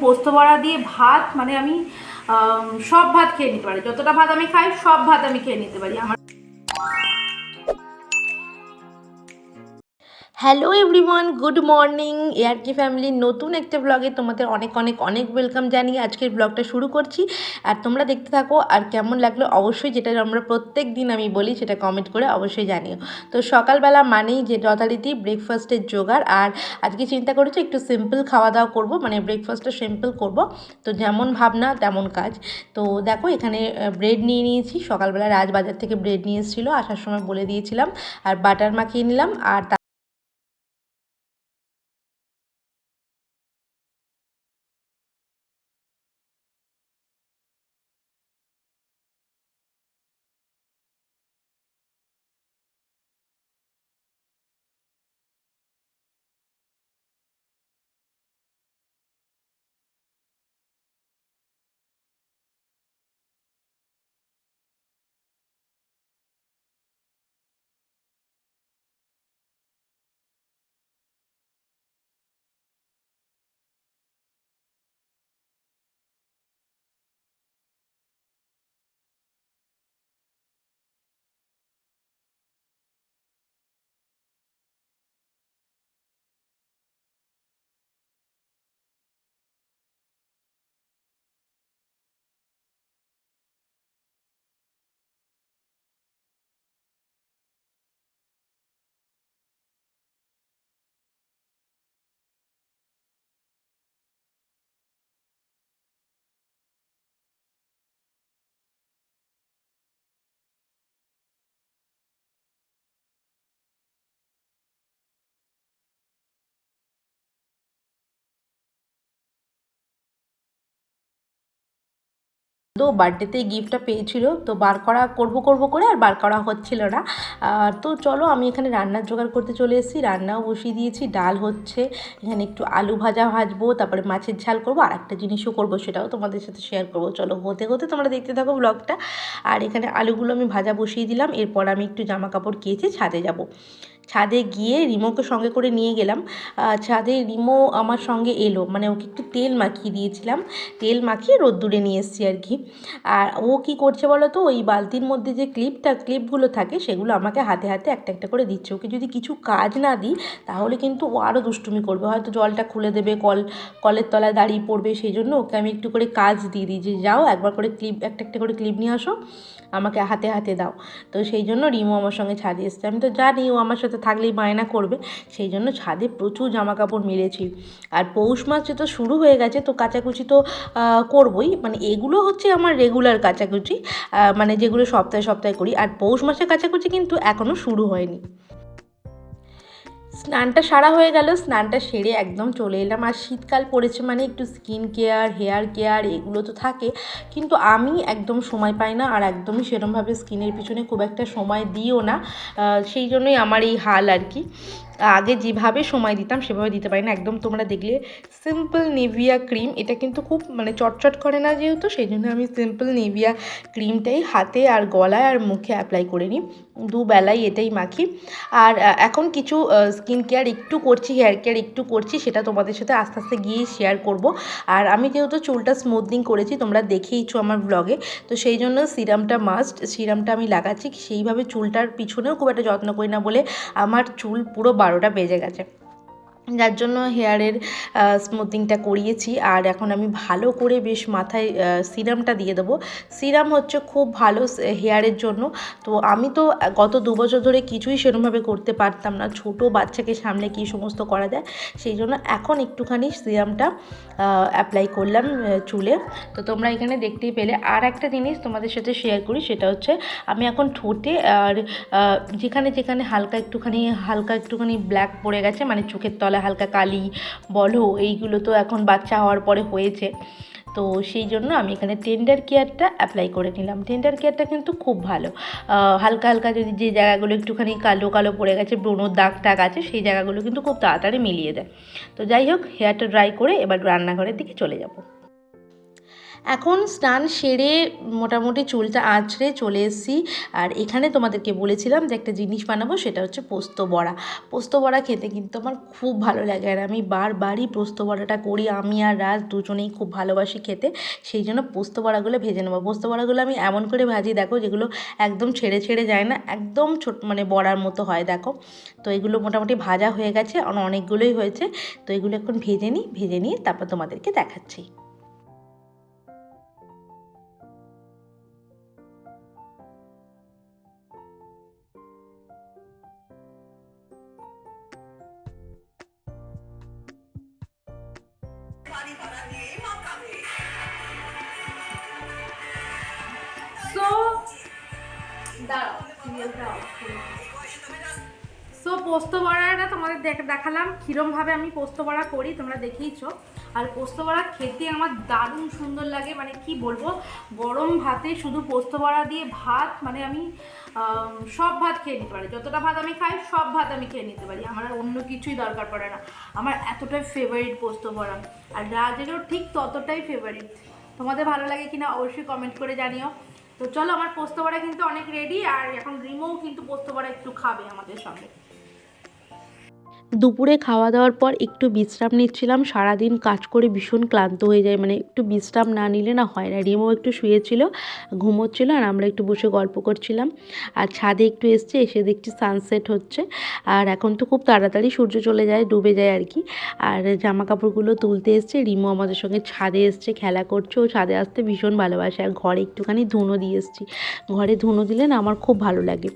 পোস্ত বড়া দিয়ে ভাত, মানে আমি সব ভাত খেয়ে নিতে পারি, যতটা ভাত আমি খাই সব ভাত আমি খেয়ে নিতে পারি। আমার hello everyone, good morning. ARK ফ্যামিলির নতুন একটা ব্লগে তোমাদের অনেক অনেক অনেক ওয়েলকাম জানিয়ে আজকের ব্লগটা শুরু করছি। আর তোমরা দেখতে থাকো, আর কেমন লাগলো অবশ্যই, যেটা আমরা প্রত্যেক দিন আমি বলি সেটা কমেন্ট করে অবশ্যই জানিও। তো সকালবেলা মানেই যে যথারীতি ব্রেকফাস্টের জোগাড়, আর আজকে চিন্তা করেছি একটু সিম্পল খাওয়া দাওয়া করবো, মানে ব্রেকফাস্টটা সিম্পল করব। তো যেমন ভাবনা তেমন কাজ। তো দেখো এখানে ব্রেড নিয়ে নিয়েছি, সকালবেলা রাজবাজার থেকে ব্রেড নিয়ে এসেছিলো, আসার সময় বলে দিয়েছিলাম। আর বাটার মাখিয়ে নিলাম, আর তো বার্থডেতে গিফটটা পেয়েছিল, তো বার করা করব করে আর বার করা হচ্ছিল না। তো চলো আমি এখানে রান্নার জোগাড় করতে চলে এসেছি, রান্নাও বসিয়ে দিয়েছি, ডাল হচ্ছে, এখানে একটু আলু ভাজবো, তারপরে মাছের ঝাল করবো, আর একটা জিনিসও করবো, সেটাও তোমাদের সাথে শেয়ার করবো। চলো হতে হতে তোমরা দেখতে থাকো ব্লগটা। আর এখানে আলুগুলো আমি ভাজা বসিয়ে দিলাম, এরপর আমি একটু জামা কাপড় কেচে ছাদে যাব। ছাদে গিয়ে রিমোকে সঙ্গে করে নিয়ে গেলাম। ছাদে রিমো আমার সঙ্গে এলো, মানে ওকে একটু তেল মাখিয়ে দিয়েছিলাম, তেল মাখিয়ে রোদ্দুরে নিয়ে এসেছি আর কি। আর ও কি করছে বলো তো, ওই বালতির মধ্যে যে ক্লিপগুলো থাকে সেগুলো আমাকে হাতে হাতে একটা একটা করে দিচ্ছে। ওকে যদি কিছু কাজ না দিই তাহলে কিন্তু ও আরও দুষ্টুমি করবে, হয়তো জলটা খুলে দেবে, কলের তলায় দাঁড়িয়ে পড়বে। সেই জন্য ওকে আমি একটু করে কাজ দিয়ে দিই, যে যাও একবার করে একটা একটা করে ক্লিপ নিয়ে আসো, আমাকে হাতে হাতে দাও। তো সেই জন্য রিমো আমার সঙ্গে ছাদে এসছে। আমি তো জানি ও আমার সাথে থাকলেই বায়না করবে, সেই জন্য ছাদে প্রচুর জামা কাপড় মেলেছি। আর পৌষ মাস তো শুরু হয়ে গেছে, তো কাচাকুচি তো করবই, মানে এগুলো হচ্ছে আমার রেগুলার কাচাকুচি, মানে যেগুলো সপ্তাহে সপ্তাহে করি। আর পৌষ মাসের কাচাকুচি কিন্তু এখনও শুরু হয়নি। স্নানটা সারা হয়ে গেল, স্নানটা সেরে একদম চলে এলাম। আর শীতকাল পড়েছে মানে একটু স্কিন কেয়ার, হেয়ার কেয়ার এগুলো তো থাকে, কিন্তু আমি একদম সময় পাই না, আর একদমই সেরমভাবে স্কিনের পিছনে খুব একটা সময় দিও না। সেই জন্যই আমার এই হাল আর কি। আগে যেভাবে সময় দিতাম সেভাবে দিতে পারি না একদম। তোমরা দেখলে সিম্পল নিভিয়া ক্রিম, এটা কিন্তু খুব মানে চটচট করে না যেহেতু, সেই জন্য আমি সিম্পল নিভিয়া ক্রিমটাই হাতে আর গলায় আর মুখে অ্যাপ্লাই করে নিই, দুবেলাই এটাই মাখি। আর এখন কিছু স্কিন কেয়ার একটু করছি, হেয়ার কেয়ার একটু করছি, সেটা তোমাদের সাথে আস্তে আস্তে গিয়েই শেয়ার করব। আর আমি যেহেতু চুলটা স্মুথনিং করেছি, তোমরা দেখেইছো আমার ব্লগে, তো সেই জন্য সিরামটা মাস্ট, সিরামটা আমি লাগাচ্ছি। সেইভাবে চুলটার পিছনেও খুব একটা যত্ন করি না বলে আমার চুল পুরো 12টা বেজে গেছে, যার জন্য হেয়ারের স্মুথিংটা করিয়েছি। আর এখন আমি ভালো করে বেশ মাথায় সিরামটা দিয়ে দেবো। সিরাম হচ্ছে খুব ভালো হেয়ারের জন্য। তো আমি তো গত 2 বছর ধরে কিছুই সেরকমভাবে করতে পারতাম না, ছোট বাচ্চাকে সামলে কী সমস্ত করা যায়, সেই জন্য এখন একটুখানি সিরামটা অ্যাপ্লাই করলাম চুলে। তো তোমরা এখানে দেখতেই পেলে। আর একটা জিনিস তোমাদের সাথে শেয়ার করি, সেটা হচ্ছে আমি এখন ঠোঁটে আর যেখানে যেখানে হালকা একটুখানি ব্ল্যাক পড়ে গেছে, মানে চোখের তলায় হালকা কালি বলো, এইগুলো তো এখন বাচ্চা হওয়ার পরে হয়েছে, তো সেই জন্য আমি এখানে টেন্ডার কেয়ারটা অ্যাপ্লাই করে নিলাম। টেন্ডার কেয়ারটা কিন্তু খুব ভালো। হালকা হালকা যদি যে জায়গাগুলো একটুখানি কালো কালো পড়ে গেছে, ব্রণর দাগ টাগ আছে, সেই জায়গাগুলো কিন্তু খুব তাড়াতাড়ি মিলিয়ে দেয়। তো যাই হোক, হেয়ারটা ড্রাই করে এবার রান্নাঘরের দিকে চলে যাব। এখন স্নান সেরে মোটামুটি চুলটা আঁচড়ে চলে এসেছি। আর এখানে তোমাদেরকে বলেছিলাম যে একটা জিনিস বানাবো, সেটা হচ্ছে পোস্ত বড়া। পোস্ত বড়া খেতে কিন্তু আমার খুব ভালো লাগে, আর আমি বারবারই পোস্ত বড়াটা করি। আমি আর রাজ দুজনেই খুব ভালোবাসি খেতে, সেই জন্য পোস্ত বড়াগুলো ভেজে নেবো। পোস্ত বড়াগুলো আমি এমন করে ভাজি, দেখো, যেগুলো একদম ছেড়ে ছেড়ে যায় না, একদম ছোট মানে বড়ার মতো হয়, দেখো। তো এগুলো মোটামুটি ভাজা হয়ে গেছে, অনেকগুলোই হয়েছে। তো এগুলো এখন ভেজে নিই, ভেজে নিয়ে তারপর তোমাদেরকে দেখাচ্ছি। সো দাঁড়াও, সিরিয়ালটা অফ করো। সো পোস্ত বড়াটা তোমাদের দেখালাম কীরমভাবে আমি পোস্ত বড়া করি, তোমরা দেখেইছো। আর পোস্ত বড়া খেতে আমার দারুণ সুন্দর লাগে, মানে কি বলবো, গরম ভাতে শুধু পোস্ত বড়া দিয়ে ভাত, মানে আমি সব ভাত খেয়ে নিতে পারি। যতটা ভাত আমি খাই সব ভাত আমি খেয়ে নিতে পারি, আমার আর অন্য কিছুই দরকার পড়ে না। আমার এতটাই ফেভারিট পোস্ত বড়া, আর রাজেরও ঠিক ততটাই ফেভারিট। তোমাদের ভালো লাগে কিনা অবশ্যই কমেন্ট করে জানিও। তো চলো, আমার পোস্ত বড়া কিন্তু অনেক রেডি, আর এখন রিমোও কিন্তু পোস্ত বড়া একটু খাবে আমাদের সঙ্গে। দুপুরে খাওয়া দাওয়ার পর একটু বিশ্রাম নিচ্ছিলাম। সারাদিন কাজ করে ভীষণ ক্লান্ত হয়ে যায়, মানে একটু বিশ্রাম না নিলে না হয় না। রিমো একটু শুয়েছিল, ঘুমোচ্ছিল, আর আমরা একটু বসে গল্প করছিলাম। আর ছাদে একটু এসে দেখছি সানসেট হচ্ছে। আর এখন তো খুব তাড়াতাড়ি সূর্য চলে যায়, ডুবে যায় আর কি। আর জামা কাপড়গুলো তুলতে এসছে, রিমো আমাদের সঙ্গে ছাদে এসছে, খেলা করছে। ও ছাদে আসতে ভীষণ ভালোবাসে। আর ঘরে একটুখানি ধুনো দিয়ে এসছি। ঘরে ধুনো দিলে না আমার খুব ভালো লাগে,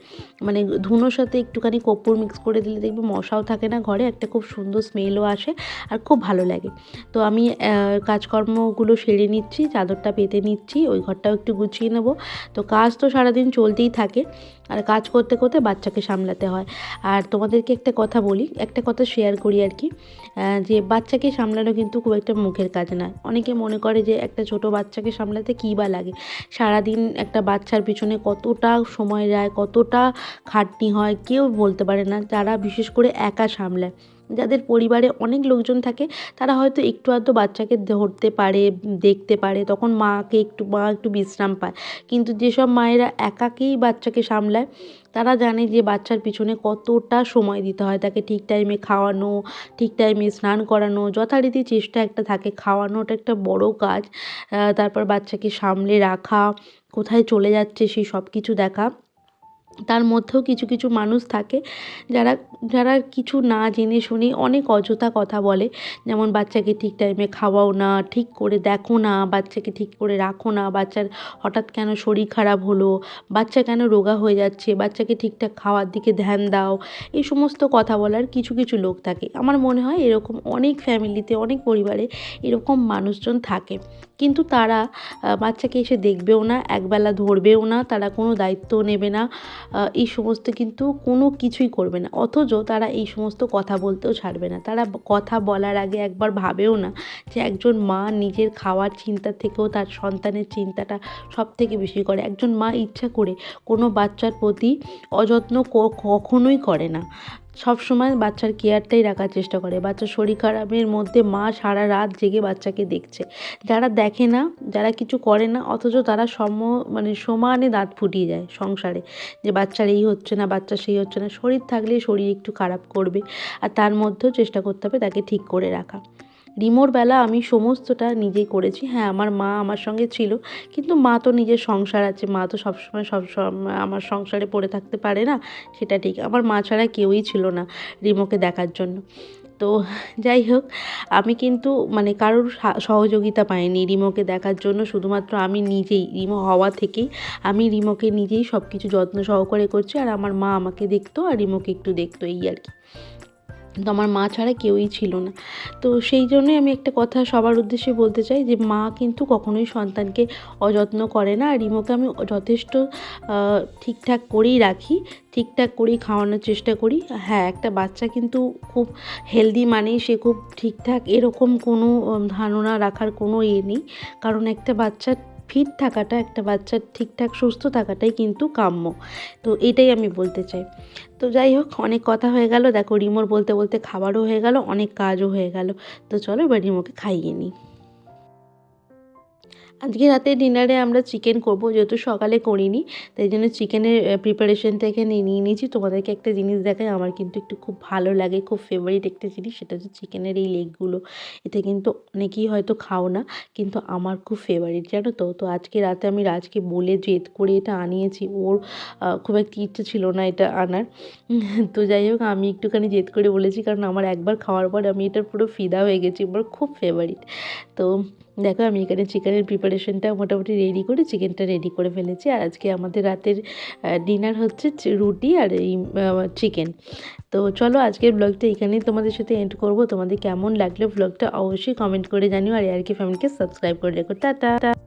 মানে ধুনোর সাথে একটুখানি কর্পূর মিক্স করে দিলে দেখবে মশাও থাকে না ঘরে, একটা খুব সুন্দর স্মেলও আসে, আর খুব ভালো লাগে। তো আমি কাজকর্মগুলো সেরে নিচ্ছি, চাদরটা পেতে নিচ্ছি, ওই ঘরটাও একটু গুছিয়ে নেব। তো কাজ তো সারাদিন চলতেই থাকে, আর কাজ করতে করতে বাচ্চাকে সামলাতে হয়। আর তোমাদেরকে একটা কথা বলি, একটা কথা শেয়ার করি আর কি, যে বাচ্চাকে সামলানো কিন্তু খুব একটা মুখের কাজ নয়। অনেকে মনে করে যে একটা ছোট বাচ্চাকে সামলাতে কী বা লাগে। সারাদিন একটা বাচ্চার পিছনে কতটা সময় যায়, কতটা খাটনি হয়, কেউ বলতে পারে না। যারা বিশেষ করে একা সামলায়, যাদের পরিবারে অনেক লোকজন থাকে, তারা হয়তো একটু আধটু বাচ্চাকে ধরতে পারে, দেখতে পারে, তখন মা একটু বিশ্রাম পায়। কিন্তু যেসব মায়েরা একাকেই বাচ্চাকে সামলায়, তারা জানে যে বাচ্চার পিছনে কতটা সময় দিতে হয়। তাকে ঠিক টাইমে খাওয়ানো, ঠিক টাইমে স্নান করানো, যথারীতি চেষ্টা একটা থাকে, খাওয়ানোটা একটা বড় কাজ। তারপর বাচ্চাকে সামলে রাখা, কোথায় চলে যাচ্ছে সেই সব কিছু দেখা। তার মধ্যেও কিছু কিছু মানুষ থাকে যারা যারা কিছু না জেনে শুনে অনেক অযথা কথা বলে, যেমন বাচ্চাকে ঠিক টাইমে খাওয়াও না, ঠিক করে দেখো না, বাচ্চাকে ঠিক করে রাখো না, বাচ্চার হঠাৎ কেন শরীর খারাপ হলো, বাচ্চা কেন রোগা হয়ে যাচ্ছে, বাচ্চাকে ঠিকঠাক খাওয়ার দিকে ধ্যান দাও, এই সমস্ত কথা বলার কিছু কিছু লোক থাকে। আমার মনে হয় এরকম অনেক ফ্যামিলিতে, অনেক পরিবারে এরকম মানুষজন থাকে, কিন্তু তারা বাচ্চাকে এসে দেখবেও না, একবেলা ধরবেও না, তারা কোনো দায়িত্ব নেবে না, এই সমস্ত কিন্তু কোনো কিছুই করবে না। অথচ তারা এই সমস্ত কথা বলতেও ছাড়বে না। তারা কথা বলার আগে একবার ভাবেও না যে একজন মা নিজের খাওয়ার চিন্তা থেকেও তার সন্তানের চিন্তাটা সবথেকে বেশি করে। একজন মা ইচ্ছা করে কোনো বাচ্চার প্রতি অযত্ন কখনোই করে না, সবসময় বাচ্চার কেয়ারটাই রাখার চেষ্টা করে। বাচ্চার শরীর খারাপের মধ্যে মা সারা রাত জেগে বাচ্চাকে দেখছে। যারা দেখে না, যারা কিছু করে না, অথচ তারা সমানে দাঁত ফুটিয়ে যায় সংসারে, যে বাচ্চার এই হচ্ছে না, বাচ্চার সেই হচ্ছে না। শরীর থাকলে শরীর একটু খারাপ করবে, আর তার মধ্যেও চেষ্টা করতে হবে তাকে ঠিক করে রাখা। রিমোর বেলা আমি সমস্তটা নিজেই করেছি। হ্যাঁ, আমার মা আমার সঙ্গে ছিল, কিন্তু মা তো নিজের সংসার আছে, মা তো সবসময় আমার সংসারে পড়ে থাকতে পারে না, সেটা ঠিক। আমার মা ছাড়া কেউই ছিল না রিমোকে দেখার জন্য। তো যাই হোক, আমি কিন্তু মানে কারোর সহযোগিতা পাইনি রিমোকে দেখার জন্য। শুধুমাত্র আমি নিজেই, রিমো হওয়া থেকেই আমি রিমোকে নিজেই সব কিছু যত্ন সহকারে করছি, আর আমার মা আমাকে দেখতো আর রিমোকে একটু দেখতো, এই আর কি। তো আমার মা ছাড়া কেউই ছিল না। তো সেই জন্যই আমি একটা কথা সবার উদ্দেশ্যে বলতে চাই, যে মা কিন্তু কখনোই সন্তানকে অযত্ন করে না। আর রিমোকে আমি যথেষ্ট ঠিকঠাক করেই রাখি, ঠিকঠাক করেই খাওয়ানোর চেষ্টা করি। হ্যাঁ, একটা বাচ্চা কিন্তু খুব হেলদি মানেই সে খুব ঠিকঠাক, এরকম কোনো ধারণা রাখার কোনো নেই। কারণ একটা বাচ্চার ফিট থাকাটা, একটা বাচ্চার ঠিকঠাক সুস্থ থাকাটাই কিন্তু কাম্য। তো এটাই আমি বলতে চাই। তো যাই হোক, অনেক কথা হয়ে গেল। দেখো, রিমোর বলতে বলতে খাবারও হয়ে গেল, অনেক কাজও হয়ে গেল। তো চলো এবার রিমোকে খাইয়ে নিই। আজকে রাতে ডিনারে আমরা চিকেন করব, যেহেতু সকালে করিনি তাই জন্য চিকেনের প্রিপারেশন থেকে নিয়ে নিয়েছি। তোমাদেরকে একটা জিনিস দেখাই, আমার কিন্তু একটু খুব ভালো লাগে, খুব ফেভারিট একটা জিনিস, সেটা হচ্ছে চিকেনের এই লেগগুলো। এটা কিন্তু অনেকেই হয়তো খাও না, কিন্তু আমার খুব ফেভারিট, জানো তো। তো আজকে রাতে আমি রাজকে বলে জেদ করে এটা আনিয়েছি, ওর খুব একটা ইচ্ছে ছিল না এটা আনার। তো যাই হোক, আমি একটুখানি জেদ করে বলেছি, কারণ আমার একবার খাওয়ার পর আমি এটার পুরো ফিদা হয়ে গেছি, আমার খুব ফেভারিট। তো দেখো আমি এখানে চিকেনের প্রিপারেশনটা মোটামুটি রেডি করে চিকেনটা রেডি করে ফেলেছি। আর আজকে আমাদের রাতের ডিনার হচ্ছে রুটি আর এই চিকেন। তো চলো আজকের ব্লগটা এখানেই তোমাদের সাথে এন্ড করব। তোমাদের কেমন লাগলো ব্লগটা অবশ্যই কমেন্ট করে জানিও, আর ARK ফ্যামিলিকে সাবস্ক্রাইব করে রেখো। টাটা।